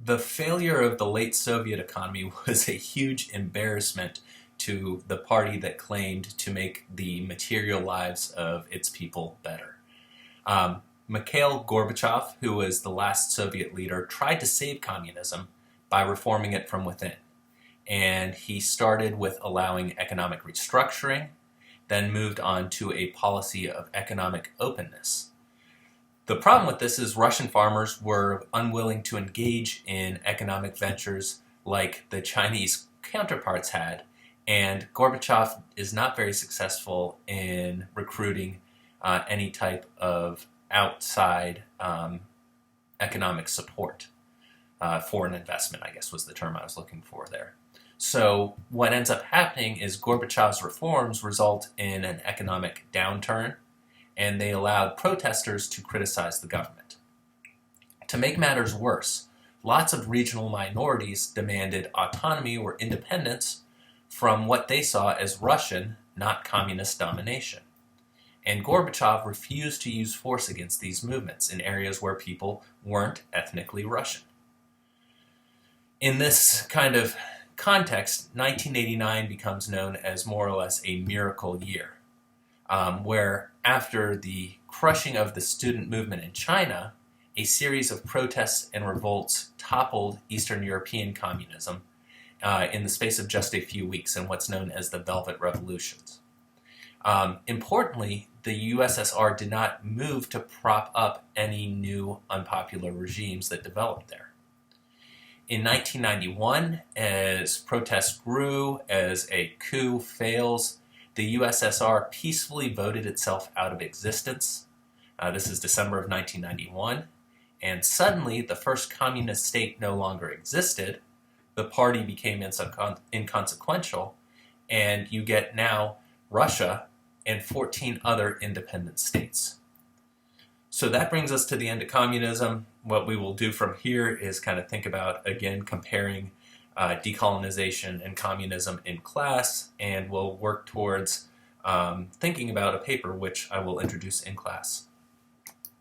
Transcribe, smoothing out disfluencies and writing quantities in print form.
The failure of the late Soviet economy was a huge embarrassment to the party that claimed to make the material lives of its people better. Mikhail Gorbachev, who was the last Soviet leader, tried to save communism by reforming it from within. And he started with allowing economic restructuring, then moved on to a policy of economic openness. The problem with this is Russian farmers were unwilling to engage in economic ventures like the Chinese counterparts had, and Gorbachev is not very successful in recruiting any type of outside economic support. Foreign investment, I guess, was the term I was looking for there. So what ends up happening is Gorbachev's reforms result in an economic downturn, and they allowed protesters to criticize the government. To make matters worse, lots of regional minorities demanded autonomy or independence from what they saw as Russian, not communist domination. And Gorbachev refused to use force against these movements in areas where people weren't ethnically Russian. In this kind of context, 1989 becomes known as more or less a miracle year, where after the crushing of the student movement in China, a series of protests and revolts toppled Eastern European communism in the space of just a few weeks in what's known as the Velvet Revolutions. Importantly, the USSR did not move to prop up any new unpopular regimes that developed there. In 1991, as protests grew, as a coup fails, the USSR peacefully voted itself out of existence. This is December of 1991. And suddenly, the first communist state no longer existed. The party became inconsequential. And you get now Russia and 14 other independent states. So that brings us to the end of communism. What we will do from here is kind of think about, again, comparing decolonization and communism in class, and we'll work towards thinking about a paper which I will introduce in class.